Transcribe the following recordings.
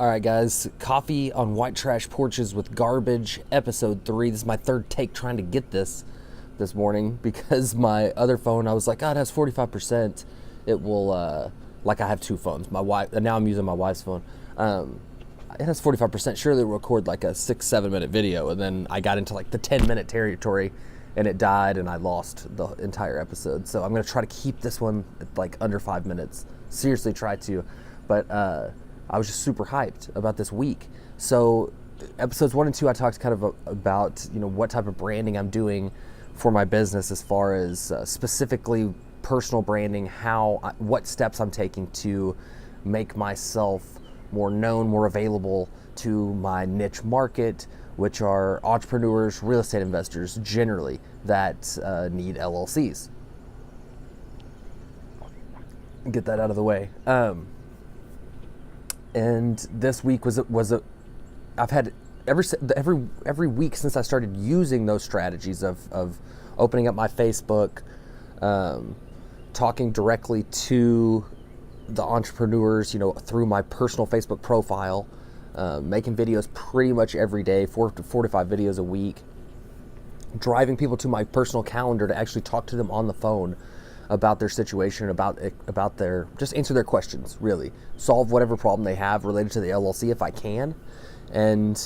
All right, guys, coffee on white trash porches with garbage, episode 3. This is my third take trying to get this morning because my other phone, I was like, God, it has 45%. It will, like I have two phones. My wife, and now I'm using my wife's phone. It has 45%. Surely it'll record like a 6-7 minute video. And then I got into like the 10-minute territory and it died and I lost the entire episode. So I'm going to try to keep this one like under 5 minutes. Seriously try to. But, I was just super hyped about this week. So episodes 1 and 2, I talked kind of about, what type of branding I'm doing for my business as far as specifically personal branding, what steps I'm taking to make myself more known, more available to my niche market, which are entrepreneurs, real estate investors generally that need LLCs. Get that out of the way. And this week I've had every week since I started using those strategies of opening up my Facebook, talking directly to the entrepreneurs, through my personal Facebook profile, making videos pretty much every day, 4 to 5 videos a week, driving people to my personal calendar to actually talk to them on the phone about their situation, about their, just answer their questions, really. Solve whatever problem they have related to the LLC if I can. And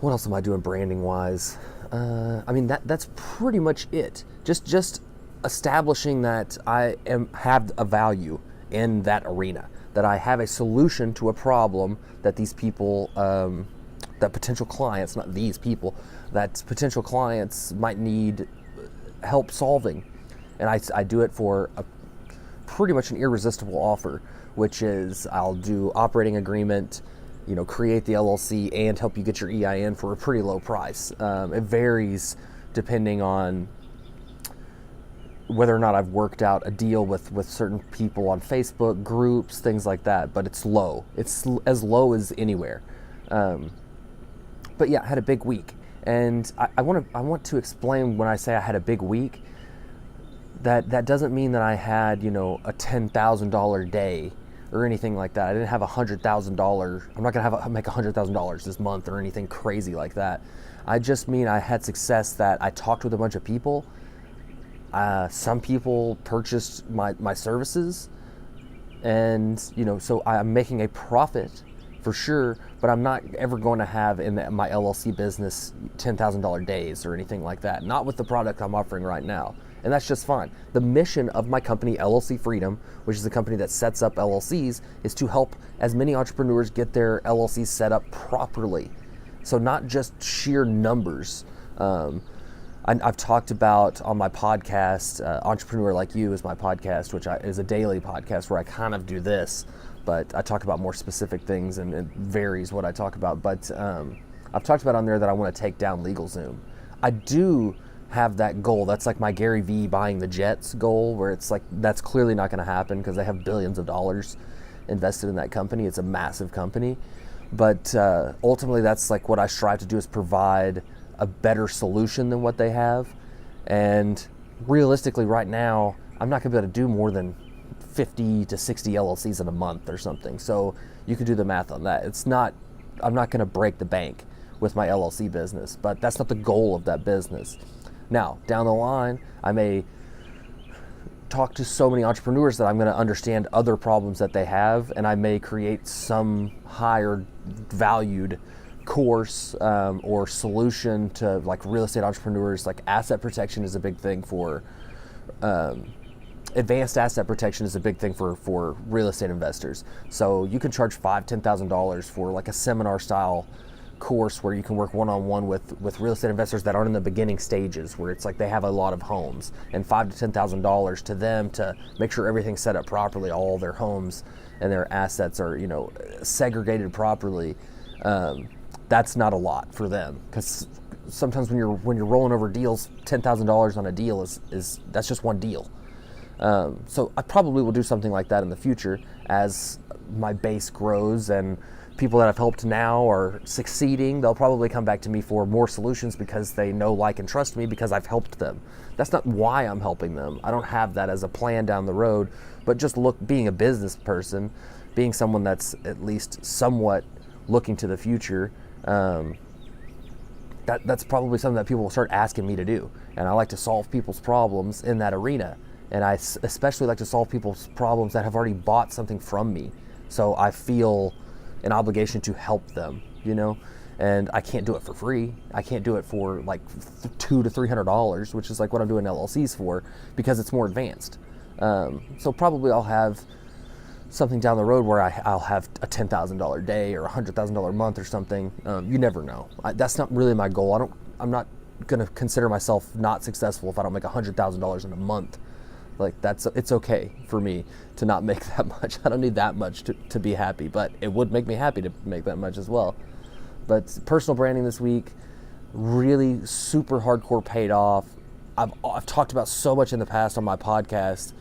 what else am I doing branding wise? That's pretty much it. Just establishing that I have a value in that arena, that I have a solution to a problem that these people, that potential clients, not these people, that potential clients might need help solving. And I do it for pretty much an irresistible offer, which is I'll do operating agreement, create the LLC and help you get your EIN for a pretty low price. It varies depending on whether or not I've worked out a deal with certain people on Facebook groups, things like that, but it's low. It's as low as anywhere. But yeah, I had a big week. And I want to explain when I say I had a big week, that doesn't mean that I had, a $10,000 day or anything like that. I didn't have $100,000. I'm not going to make $100,000 this month or anything crazy like that. I just mean I had success that I talked with a bunch of people. Some people purchased my services, and, so I'm making a profit for sure, but I'm not ever going to have in my LLC business $10,000 days or anything like that. Not with the product I'm offering right now. And that's just fine. The mission of my company, LLC Freedom, which is a company that sets up LLCs, is to help as many entrepreneurs get their LLCs set up properly. So not just sheer numbers. I've talked about on my podcast, Entrepreneur Like You is my podcast, which is a daily podcast where I kind of do this, but I talk about more specific things and it varies what I talk about. But I've talked about on there that I want to take down LegalZoom. I do have that goal. That's like my Gary Vee buying the Jets goal, where it's like that's clearly not going to happen because they have billions of dollars invested in that company. It's a massive company. But ultimately that's like what I strive to do, is provide a better solution than what they have. And realistically right now, I'm not going to be able to do more than 50 to 60 LLCs in a month or something. So you can do the math on that. I'm not going to break the bank with my LLC business, but that's not the goal of that business. Now, down the line, I may talk to so many entrepreneurs that I'm going to understand other problems that they have, and I may create some higher valued course or solution to like real estate entrepreneurs. Like asset protection is a big thing for advanced asset protection is a big thing for real estate investors. So you can charge $5,000-$10,000 for like a seminar style course where you can work one-on-one with real estate investors that aren't in the beginning stages, where it's like they have a lot of homes, and $5,000 to $10,000 to them to make sure everything's set up properly, all their homes and their assets are segregated properly. That's not a lot for them, because sometimes when you're rolling over deals, $10,000 on a deal is that's just one deal. So I probably will do something like that in the future as my base grows and people that I've helped now are succeeding. They'll probably come back to me for more solutions because they know, like, and trust me because I've helped them. That's not why I'm helping them. I don't have that as a plan down the road, but just being a business person, being someone that's at least somewhat looking to the future, that's probably something that people will start asking me to do. And I like to solve people's problems in that arena. And I especially like to solve people's problems that have already bought something from me. So I feel an obligation to help them, and I can't do it for free. I can't do it for like $200 to $300, which is like what I'm doing LLCs for, because it's more advanced. So probably I'll have something down the road where I'll have a $10,000 day or $100,000 month or something. You never know. That's not really my goal. I'm not going to consider myself not successful if I don't make $100,000 in a month. Like it's okay for me to not make that much. I don't need that much to be happy, but it would make me happy to make that much as well. But personal branding this week, really super hardcore paid off. I've talked about so much in the past on my podcast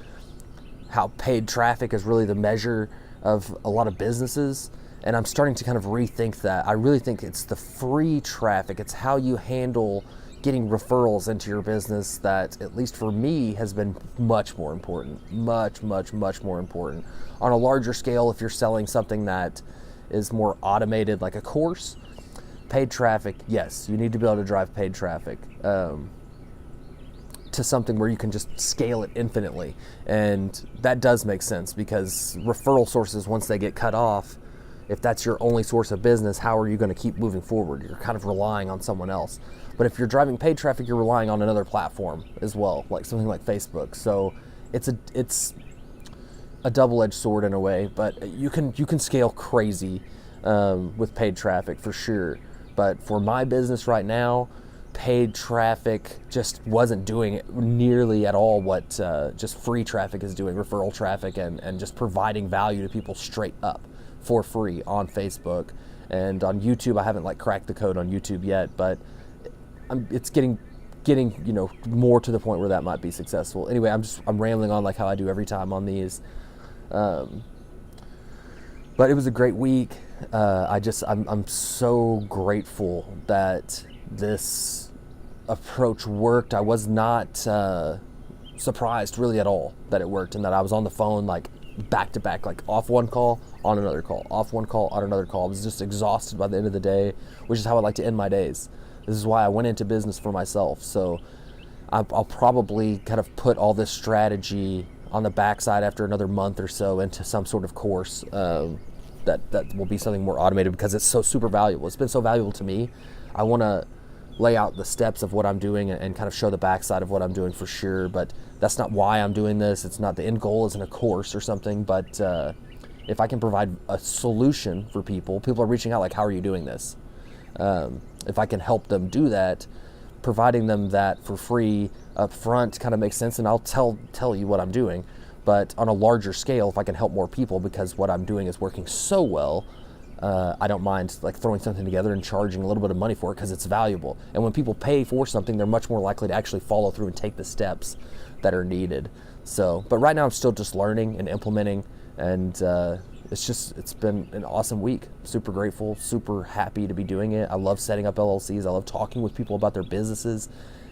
how paid traffic is really the measure of a lot of businesses, and I'm starting to kind of rethink that. I really think it's the free traffic. It's how you handle getting referrals into your business that, at least for me, has been much more important. Much more important. On a larger scale, if you're selling something that is more automated, like a course, paid traffic, yes, you need to be able to drive paid traffic to something where you can just scale it infinitely. And that does make sense, because referral sources, once they get cut off, if that's your only source of business, how are you going to keep moving forward? You're kind of relying on someone else. But if you're driving paid traffic, you're relying on another platform as well, like something like Facebook. So it's a double-edged sword in a way, but you can scale crazy with paid traffic for sure. But for my business right now, paid traffic just wasn't doing it nearly at all what just free traffic is doing, referral traffic, and just providing value to people straight up for free on Facebook. And on YouTube, I haven't cracked the code on YouTube yet, but it's getting more to the point where that might be successful. Anyway, I'm rambling on like how I do every time on these. But it was a great week. I'm so grateful that this approach worked. I was not surprised really at all that it worked, and that I was on the phone back to back, off one call, on another call, off one call, on another call. I was just exhausted by the end of the day, which is how I like to end my days. This is why I went into business for myself. So I'll probably kind of put all this strategy on the backside after another month or so into some sort of course that will be something more automated, because it's so super valuable. It's been so valuable to me. I want to lay out the steps of what I'm doing and kind of show the backside of what I'm doing for sure, but that's not why I'm doing this. It's not, the end goal isn't a course or something, but if I can provide a solution for people are reaching out how are you doing this? If I can help them do that, providing them that for free up front kind of makes sense, and I'll tell you what I'm doing. But on a larger scale, if I can help more people because what I'm doing is working so well, I don't mind throwing something together and charging a little bit of money for it, because it's valuable. And when people pay for something, they're much more likely to actually follow through and take the steps that are needed. So, but right now I'm still just learning and implementing, and it's been an awesome week. Super grateful, super happy to be doing it. I love setting up LLCs. I love talking with people about their businesses,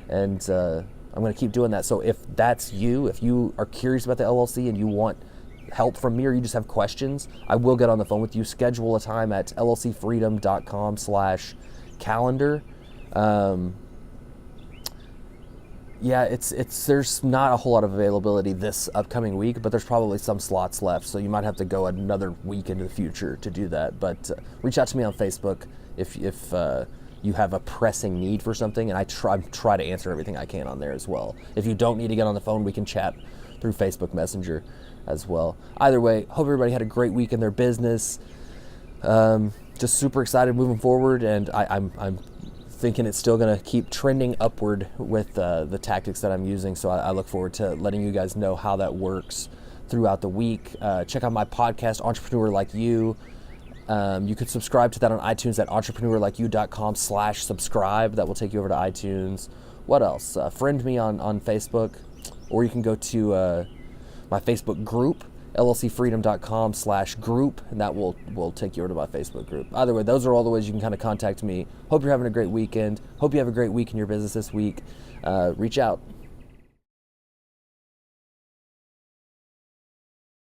and I'm going to keep doing that. So if that's you, if you are curious about the LLC and you want help from me, or you just have questions, I will get on the phone with you. Schedule a time at llcfreedom.com/calendar. There's not a whole lot of availability this upcoming week, but there's probably some slots left, so you might have to go another week into the future to do that. But reach out to me on Facebook if you have a pressing need for something, and I try to answer everything I can on there as well. If you don't need to get on the phone, we can chat through Facebook Messenger as well. Either way, hope everybody had a great week in their business. Just super excited moving forward, and I'm thinking it's still going to keep trending upward with the tactics that I'm using. So I look forward to letting you guys know how that works throughout the week. Check out my podcast, Entrepreneur Like You. You could subscribe to that on iTunes at entrepreneurlikeyou.com/subscribe. That will take you over to iTunes. What else? Friend me on Facebook, or you can go to my Facebook group, llcfreedom.com/group, and that will take you over to my Facebook group. Either way, those are all the ways you can kind of contact me. Hope you're having a great weekend. Hope you have a great week in your business this week. Reach out.